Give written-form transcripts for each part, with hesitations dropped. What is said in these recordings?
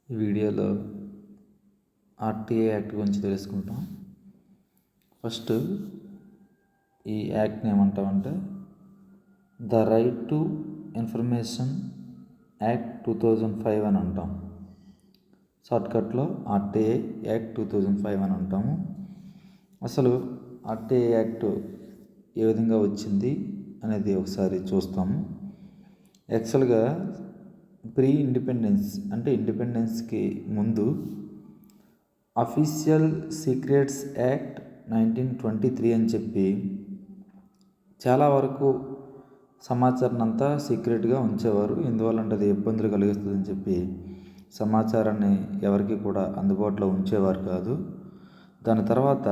ఈ వీడియోలో RTI act గురించి తెలుసుకుంటాం. ఫస్ట్ ఈ యాక్ట్ని ఏమంటామంటే the right to information act 2005 అని అంటాం. షార్ట్కట్లో ఆర్టీఐ యాక్ట్ 2005 అని అంటాము. అసలు ఆర్టీఐ యాక్ట్ ఏ విధంగా వచ్చింది అనేది ఒకసారి చూస్తాము. యాక్చువల్గా ప్రీ ఇండిపెండెన్స్ అంటే ఇండిపెండెన్స్కి ముందు అఫీషియల్ సీక్రెట్స్ యాక్ట్ 1923 అని చెప్పి చాలా వరకు సమాచారాన్ని అంతా సీక్రెట్గా ఉంచేవారు. ఎందువల్లంటే అది ఇబ్బందులు కలిగిస్తుందని చెప్పి సమాచారాన్ని ఎవరికి కూడా అందుబాటులో ఉంచేవారు కాదు. దాని తర్వాత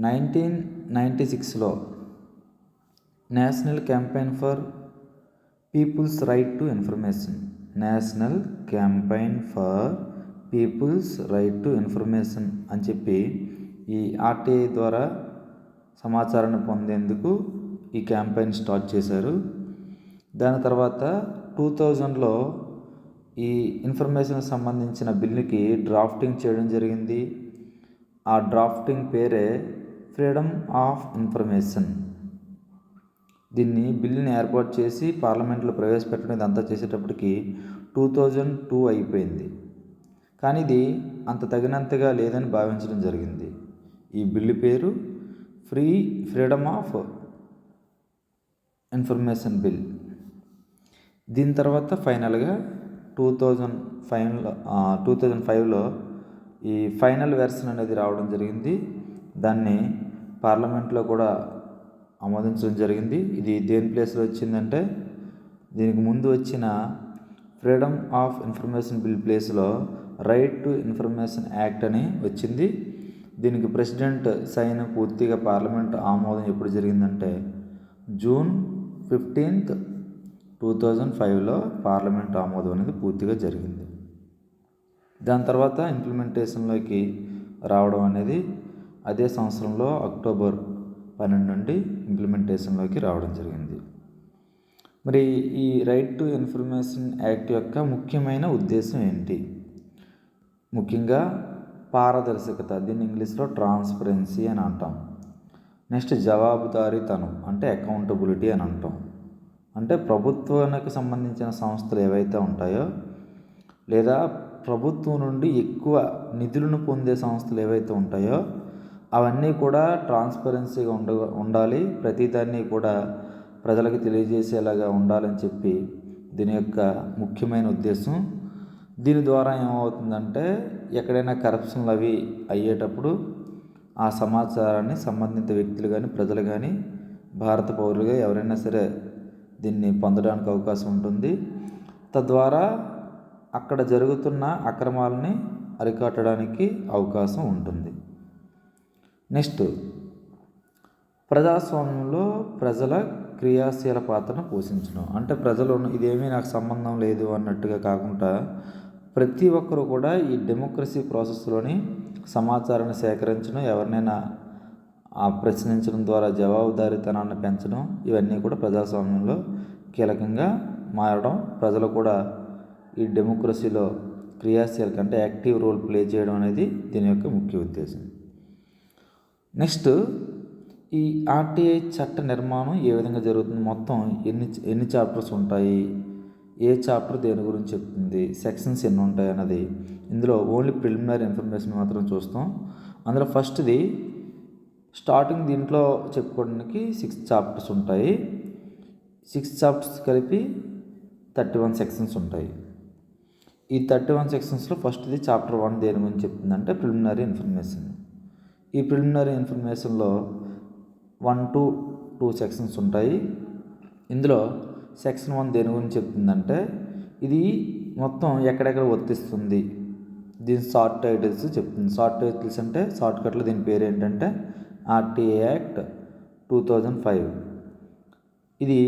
1996లో national campaign for people's right to information అని చెప్పి ఈ ఆర్టీఐ ద్వారా సమాచారాన్ని పొందేందుకు ఈ క్యాంపెయిన్ స్టార్ట్ చేశారు. దాని తర్వాత 2000లో ఈ ఇన్ఫర్మేషన్కి సంబంధించిన బిల్లుకి డ్రాఫ్టింగ్ చేయడం జరిగింది. ఆ డ్రాఫ్టింగ్ పేరే ఫ్రీడమ్ ఆఫ్ ఇన్ఫర్మేషన్. దీన్ని బిల్లుని ఏర్పాటు చేసి పార్లమెంట్లో ప్రవేశపెట్టడం ఇదంతా చేసేటప్పటికి 2002 అయిపోయింది. కానీ ఇది అంత తగినంతగా లేదని భావించడం జరిగింది. ఈ బిల్లు పేరు ఫ్రీడమ్ ఆఫ్ ఇన్ఫర్మేషన్ బిల్. దీని తర్వాత ఫైనల్గా 2005లో ఈ ఫైనల్ వెర్షన్ అనేది రావడం జరిగింది. దాన్ని పార్లమెంట్లో కూడా ఆమోదించడం జరిగింది. ఇది దేని ప్లేస్లో వచ్చిందంటే దీనికి ముందు వచ్చిన ఫ్రీడమ్ ఆఫ్ ఇన్ఫర్మేషన్ బిల్ ప్లేస్లో రైట్ టు ఇన్ఫర్మేషన్ యాక్ట్ అని వచ్చింది. దీనికి ప్రెసిడెంట్ సైన్ పూర్తిగా పార్లమెంట్ ఆమోదం ఎప్పుడు జరిగిందంటే June 15, 2005లో పార్లమెంట్ ఆమోదం అనేది పూర్తిగా జరిగింది. దాని తర్వాత ఇంప్లిమెంటేషన్లోకి రావడం అనేది అదే సంవత్సరంలో October 12 నుండి ఇంప్లిమెంటేషన్లోకి రావడం జరిగింది. మరి ఈ రైట్ టు ఇన్ఫర్మేషన్ యాక్ట్ యొక్క ముఖ్యమైన ఉద్దేశం ఏంటి? ముఖ్యంగా పారదర్శకత, దీన్ని ఇంగ్లీష్లో ట్రాన్స్పరెన్సీ అని అంటాం. నెక్స్ట్ జవాబుదారీతనం అంటే అకౌంటబిలిటీ అని అంటాం. అంటే ప్రభుత్వానికి సంబంధించిన సంస్థలు ఏవైతే ఉంటాయో లేదా ప్రభుత్వం నుండి ఎక్కువ నిధులను పొందే సంస్థలు ఏవైతే ఉంటాయో అవన్నీ కూడా ట్రాన్స్పరెన్సీగా ఉండాలి. ప్రతిదాన్ని కూడా ప్రజలకు తెలియజేసేలాగా ఉండాలని చెప్పి దీని యొక్క ముఖ్యమైన ఉద్దేశం. దీని ద్వారా ఏమవుతుందంటే ఎక్కడైనా కరప్షన్లు అవి అయ్యేటప్పుడు ఆ సమాచారాన్ని సంబంధిత వ్యక్తులు కానీ ప్రజలు కానీ భారత పౌరులుగా ఎవరైనా సరే దీన్ని పొందడానికి అవకాశం ఉంటుంది. తద్వారా అక్కడ జరుగుతున్న అక్రమాలని అరికట్టడానికి అవకాశం ఉంటుంది. నెక్స్ట్ ప్రజాస్వామ్యంలో ప్రజల క్రియాశీల పాత్రను పోషించడం. అంటే ప్రజలు ఇదేమీ నాకు సంబంధం లేదు అన్నట్టుగా కాకుండా ప్రతి ఒక్కరు కూడా ఈ డెమోక్రసీ ప్రాసెస్లోని సమాచారాన్ని సేకరించడం, ఎవరినైనా ప్రశ్నించడం ద్వారా జవాబుదారీతనాన్ని పెంచడం, ఇవన్నీ కూడా ప్రజాస్వామ్యంలో కీలకంగా మారడం, ప్రజలు కూడా ఈ డెమోక్రసీలో క్రియాశీలక అంటే యాక్టివ్ రోల్ ప్లే చేయడం అనేది దీని యొక్క ముఖ్య ఉద్దేశం. నెక్స్ట్ ఈ ఆర్టీఐ చట్ట నిర్మాణం ఏ విధంగా జరుగుతుంది, మొత్తం ఎన్ని చాప్టర్స్ ఉంటాయి, ఏ చాప్టర్ దేని గురించి చెప్తుంది, సెక్షన్స్ ఎన్ని ఉంటాయి అన్నది ఇందులో ఓన్లీ ప్రిలిమినరీ ఇన్ఫర్మేషన్ మాత్రం చూస్తాం. అందులో ఫస్ట్ది స్టార్టింగ్ దీంట్లో చెప్పుకోవడానికి 6 చాప్టర్స్ ఉంటాయి. 6 చాప్టర్స్ కలిపి 31 సెక్షన్స్ ఉంటాయి. ఈ 31 సెక్షన్స్లో ఫస్ట్ది చాప్టర్ 1 దేని గురించి చెప్తుందంటే ప్రిలిమినరీ ఇన్ఫర్మేషన్. ఈ ప్రిలిమినరీ ఇన్ఫర్మేషన్లో 1 to 2 సెక్షన్స్ ఉంటాయి. ఇందులో సెక్షన్ 1 దేని గురించి చెప్తుందంటే ఇది మొత్తం ఎక్కడెక్కడ వర్తిస్తుంది, దీని షార్ట్ టైటిల్స్ చెప్తుంది. షార్ట్ టైటిల్స్ అంటే షార్ట్కట్లో దీని పేరు ఏంటంటే ఆర్టీఐ యాక్ట్ 2005. ఇది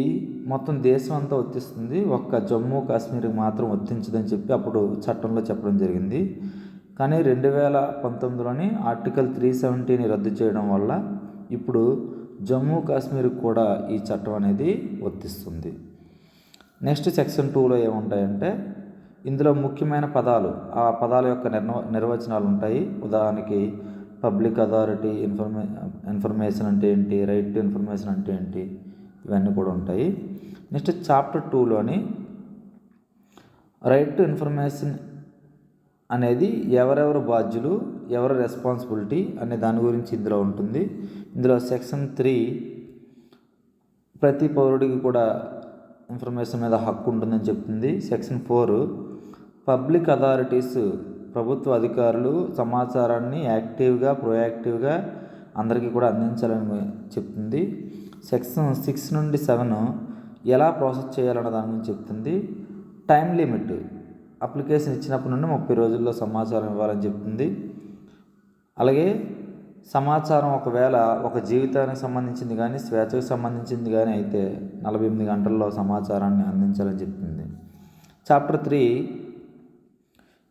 మొత్తం దేశం అంతా వర్తిస్తుంది, ఒక్క జమ్మూ కాశ్మీర్కి మాత్రం వర్తించదని చెప్పి అప్పుడు చట్టంలో చెప్పడం జరిగింది. కానీ 2019లోని ఆర్టికల్ 370ని రద్దు చేయడం వల్ల ఇప్పుడు జమ్మూ కాశ్మీర్కి కూడా ఈ చట్టం అనేది వర్తిస్తుంది. నెక్స్ట్ సెక్షన్ 2లో ఏముంటాయంటే ఇందులో ముఖ్యమైన పదాలు, ఆ పదాల యొక్క నిర్వచనాలు ఉంటాయి. ఉదాహరణకి పబ్లిక్ అథారిటీ, ఇన్ఫర్మేషన్ అంటే ఏంటి, రైట్ టు ఇన్ఫర్మేషన్ అంటే ఏంటి, ఇవన్నీ కూడా ఉంటాయి. నెక్స్ట్ చాప్టర్ 2లోని రైట్ టు ఇన్ఫర్మేషన్ అనేది ఎవరెవరు బాధ్యులు, ఎవరి రెస్పాన్సిబిలిటీ అనే దాని గురించి ఇందులో ఉంటుంది. ఇందులో సెక్షన్ 3 ప్రతి పౌరుడికి కూడా ఇన్ఫర్మేషన్ మీద హక్కు ఉంటుందని చెప్తుంది. సెక్షన్ 4 పబ్లిక్ అథారిటీస్, ప్రభుత్వ అధికారులు సమాచారాన్ని యాక్టివ్గా, ప్రొయాక్టివ్గా అందరికీ కూడా అందించాలని చెప్తుంది. సెక్షన్ 6 నుండి 7 ఎలా ప్రాసెస్ చేయాలన్న దాని గురించి చెప్తుంది. టైం లిమిట్, అప్లికేషన్ ఇచ్చినప్పటి నుండి 30 రోజుల్లో సమాచారం ఇవ్వాలని చెప్తుంది. అలాగే సమాచారం ఒకవేళ ఒక జీవితానికి సంబంధించింది కానీ, స్వేచ్ఛకు సంబంధించింది కానీ అయితే 48 గంటల్లో సమాచారాన్ని అందించాలని చెప్తుంది. చాప్టర్ 3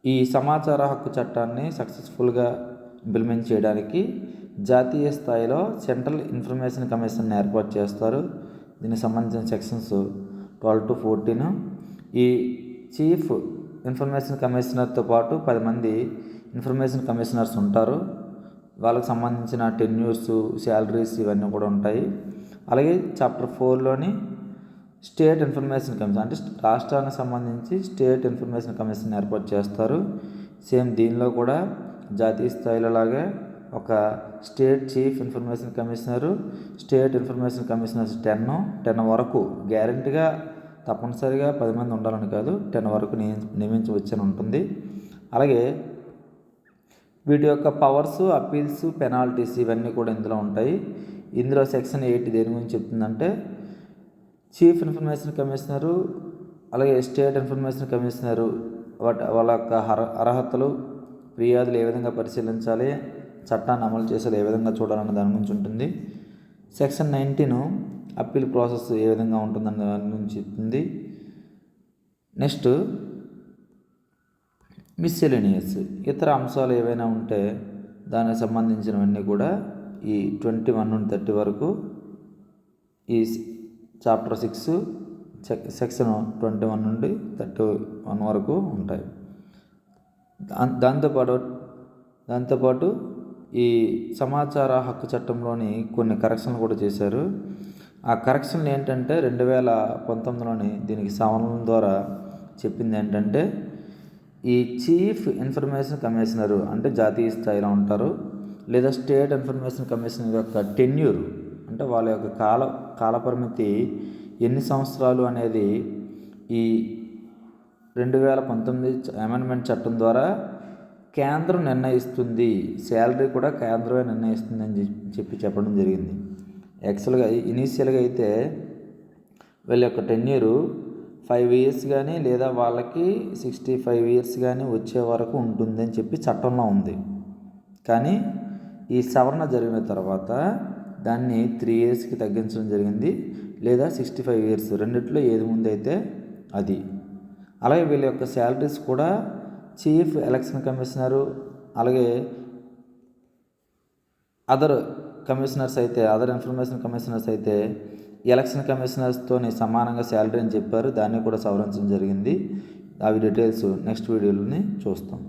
ఈ సమాచార హక్కు చట్టాన్ని సక్సెస్ఫుల్గా ఇంప్లిమెంట్ చేయడానికి జాతీయ స్థాయిలో సెంట్రల్ ఇన్ఫర్మేషన్ కమిషన్ని ఏర్పాటు చేస్తారు. దీనికి సంబంధించిన సెక్షన్స్ 12 to 14. ఈ చీఫ్ ఇన్ఫర్మేషన్ కమిషనర్తో పాటు 10 మంది ఇన్ఫర్మేషన్ కమిషనర్స్ ఉంటారు. వాళ్ళకి సంబంధించిన టెన్యూర్స్, శాలరీస్ ఇవన్నీ కూడా ఉంటాయి. అలాగే చాప్టర్ 4లోని స్టేట్ ఇన్ఫర్మేషన్ కమిషన్, అంటే రాష్ట్రానికి సంబంధించి స్టేట్ ఇన్ఫర్మేషన్ కమిషన్ ఏర్పాటు చేస్తారు. సేమ్ దీనిలో కూడా జాతీయ స్థాయిలో లాగే ఒక state chief information commissioner, state information commissioners 10 వరకు గ్యారెంటీగా, తప్పనిసరిగా 10 మంది ఉండాలని కాదు, 10 వరకు నియమించవచ్చని ఉంటుంది. అలాగే వీటి యొక్క పవర్స్, అప్పీల్స్, పెనాల్టీస్ ఇవన్నీ కూడా ఇందులో ఉంటాయి. ఇందులో సెక్షన్ 8 దేని గురించి చెప్తుందంటే చీఫ్ ఇన్ఫర్మేషన్ కమిషనరు అలాగే స్టేట్ ఇన్ఫర్మేషన్ కమిషనరు వాళ్ళ యొక్క అర్హతలు, ఫిర్యాదులు ఏ విధంగా పరిశీలించాలి, చట్టాన్ని అమలు చేసేది ఏ విధంగా చూడాలన్న దాని గురించి ఉంటుంది. సెక్షన్ 19 అప్పీల్ ప్రాసెస్ ఏ విధంగా ఉంటుందన్న దాని గురించి చెప్తుంది. నెక్స్ట్ మిస్సెలేనియస్, ఇతర అంశాలు ఏవైనా ఉంటే దానికి సంబంధించినవన్నీ కూడా ఈ 21 నుండి 30 వరకు ఈ చాప్టర్ 6 సెక్షన్ 21 నుండి 31 వరకు ఉంటాయి. దాంతోపాటు ఈ సమాచార హక్కు చట్టంలోని కొన్ని కరెక్షన్లు కూడా చేశారు. ఆ కరెక్షన్లు ఏంటంటే 2019లోని దీనికి సవరణ ద్వారా చెప్పింది ఏంటంటే ఈ చీఫ్ ఇన్ఫర్మేషన్ కమిషనరు అంటే జాతీయ స్థాయిలో ఉంటారు, లేదా స్టేట్ ఇన్ఫర్మేషన్ కమిషనర్ యొక్క టెన్యూర్ అంటే వాళ్ళ యొక్క కాలపరిమితి ఎన్ని సంవత్సరాలు అనేది ఈ 2019 అమెండ్మెంట్ చట్టం ద్వారా కేంద్రం నిర్ణయిస్తుంది. శాలరీ కూడా కేంద్రమే నిర్ణయిస్తుంది అని చెప్పడం జరిగింది. యాక్చువల్గా ఇనీషియల్గా అయితే వీళ్ళ యొక్క టెన్యూరు 5 years కానీ లేదా వాళ్ళకి 65 years కానీ వచ్చే వరకు ఉంటుందని చెప్పి చట్టంలో ఉంది. కానీ ఈ సవరణ జరిగిన తర్వాత దాన్ని 3 yearsకి తగ్గించడం జరిగింది, లేదా 65 years, రెండిట్లో ఏది ముందైతే అది. అలాగే వీళ్ళ యొక్క శాలరీస్ కూడా చీఫ్ ఎలక్షన్ కమిషనరు అలాగే అదర్ ఇన్ఫర్మేషన్ కమిషనర్స్ అయితే ఎలక్షన్ కమిషనర్స్తో సమానంగా శాలరీ అని చెప్పారు. దాన్ని కూడా సవరించడం జరిగింది. అవి డీటెయిల్స్ నెక్స్ట్ వీడియోలోని చూస్తాం.